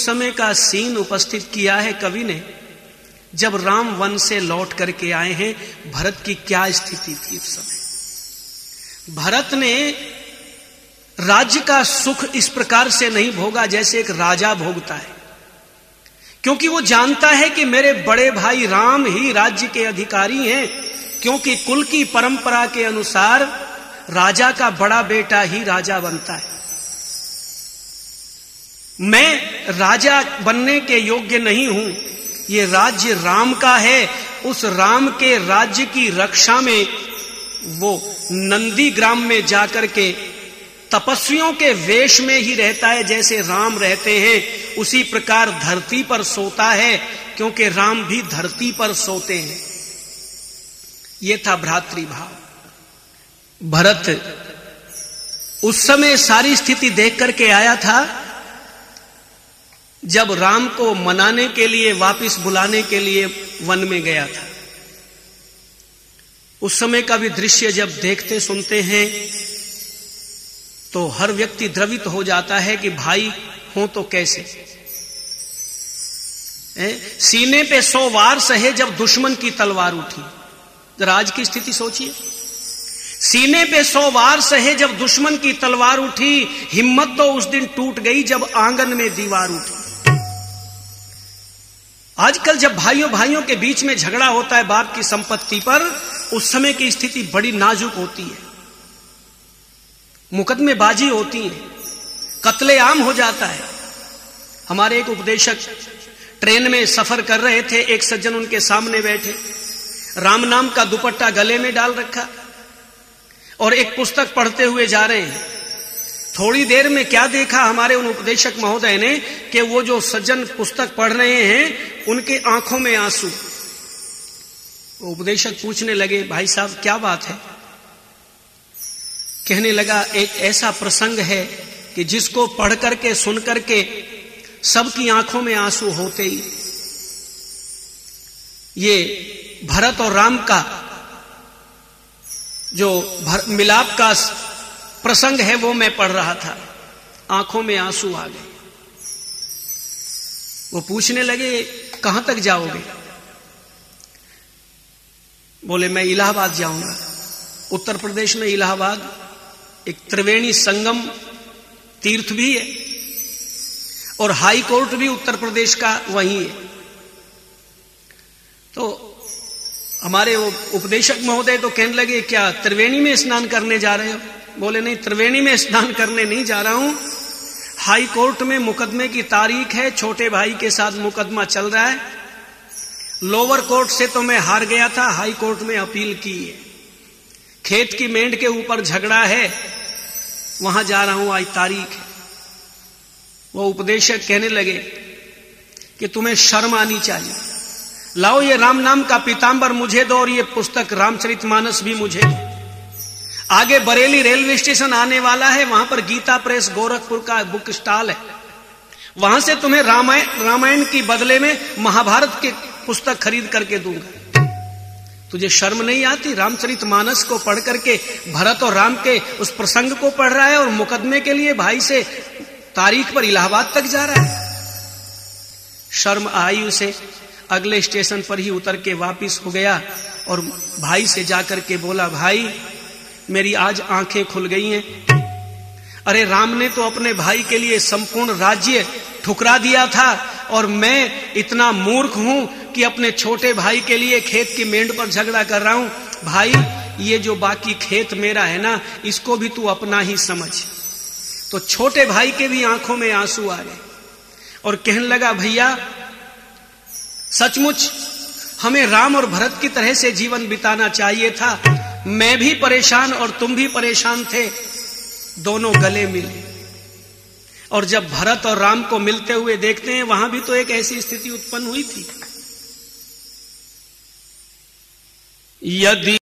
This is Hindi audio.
उस समय का सीन उपस्थित किया है कवि ने, जब राम वन से लौट करके आए हैं। भरत की क्या स्थिति थी उस समय। भरत ने राज्य का सुख इस प्रकार से नहीं भोगा जैसे एक राजा भोगता है, क्योंकि वो जानता है कि मेरे बड़े भाई राम ही राज्य के अधिकारी हैं, क्योंकि कुल की परंपरा के अनुसार राजा का बड़ा बेटा ही राजा बनता है। मैं राजा बनने के योग्य नहीं हूं, ये राज्य राम का है। उस राम के राज्य की रक्षा में वो नंदी ग्राम में जाकर के तपस्वियों के वेश में ही रहता है, जैसे राम रहते हैं उसी प्रकार धरती पर सोता है, क्योंकि राम भी धरती पर सोते हैं। यह था भ्रातृभाव। भरत उस समय सारी स्थिति देख करके आया था, जब राम को मनाने के लिए, वापस बुलाने के लिए वन में गया था। उस समय का भी दृश्य जब देखते सुनते हैं तो हर व्यक्ति द्रवित हो जाता है कि भाई हो तो कैसे। सीने पे 100 वार सहे जब दुश्मन की तलवार उठी। जरा आज की स्थिति सोचिए। सीने पे 100 वार सहे जब दुश्मन की तलवार उठी, हिम्मत तो उस दिन टूट गई जब आंगन में दीवार उठी। आजकल जब भाइयों भाइयों के बीच में झगड़ा होता है बाप की संपत्ति पर, उस समय की स्थिति बड़ी नाजुक होती है, मुकदमेबाजी होती है, कत्लेआम हो जाता है। हमारे एक उपदेशक ट्रेन में सफर कर रहे थे, एक सज्जन उनके सामने बैठे, राम नाम का दुपट्टा गले में डाल रखा और एक पुस्तक पढ़ते हुए जा रहे हैं। थोड़ी देर में क्या देखा हमारे उन उपदेशक महोदय ने कि वो जो सज्जन पुस्तक पढ़ रहे हैं उनके आंखों में आंसू। वो उपदेशक पूछने लगे, भाई साहब क्या बात है? कहने लगा, एक ऐसा प्रसंग है कि जिसको पढ़ करके सुन करके सबकी आंखों में आंसू होते ही। ये भरत और राम का जो मिलाप का प्रसंग है वो मैं पढ़ रहा था, आंखों में आंसू आ गए। वो पूछने लगे, कहां तक जाओगे? बोले, मैं इलाहाबाद जाऊंगा। उत्तर प्रदेश में इलाहाबाद एक त्रिवेणी संगम तीर्थ भी है और हाई कोर्ट भी उत्तर प्रदेश का वही है। तो हमारे वो उपदेशक महोदय तो कहने लगे, क्या त्रिवेणी में स्नान करने जा रहे हो? बोले, नहीं, त्रिवेणी में स्नान करने नहीं जा रहा हूं, हाई कोर्ट में मुकदमे की तारीख है, छोटे भाई के साथ मुकदमा चल रहा है। लोअर कोर्ट से तो मैं हार गया था, हाई कोर्ट में अपील की है। खेत की मेंढ के ऊपर झगड़ा है, वहां जा रहा हूं, आज तारीख है। वो उपदेशक कहने लगे कि तुम्हें शर्म आनी चाहिए, लाओ ये राम नाम का पीतांबर मुझे दो और ये पुस्तक रामचरितमानस भी मुझे दो। आगे बरेली रेलवे स्टेशन आने वाला है, वहां पर गीता प्रेस गोरखपुर का बुक स्टॉल है, वहां से तुम्हें रामायण की बदले में महाभारत के पुस्तक खरीद करके दूंगा। तुझे शर्म नहीं आती? रामचरितमानस को पढ़ करके भरत और राम के उस प्रसंग को पढ़ रहा है और मुकदमे के लिए भाई से तारीख पर इलाहाबाद तक जा रहा है। शर्म आई उसे। अगले स्टेशन पर ही उतर के वापिस हो गया और भाई से जाकर के बोला, भाई मेरी आज आंखें खुल गई हैं। अरे राम ने तो अपने भाई के लिए संपूर्ण राज्य ठुकरा दिया था और मैं इतना मूर्ख हूं कि अपने छोटे भाई के लिए खेत की मेंढ पर झगड़ा कर रहा हूं। भाई ये जो बाकी खेत मेरा है ना, इसको भी तू अपना ही समझ। तो छोटे भाई के भी आंखों में आंसू आ गए और कहने लगा, भैया सचमुच हमें राम और भरत की तरह से जीवन बिताना चाहिए था। मैं भी परेशान और तुम भी परेशान थे, दोनों गले मिले। और जब भरत और राम को मिलते हुए देखते हैं, वहां भी तो एक ऐसी स्थिति उत्पन्न हुई थी। यदि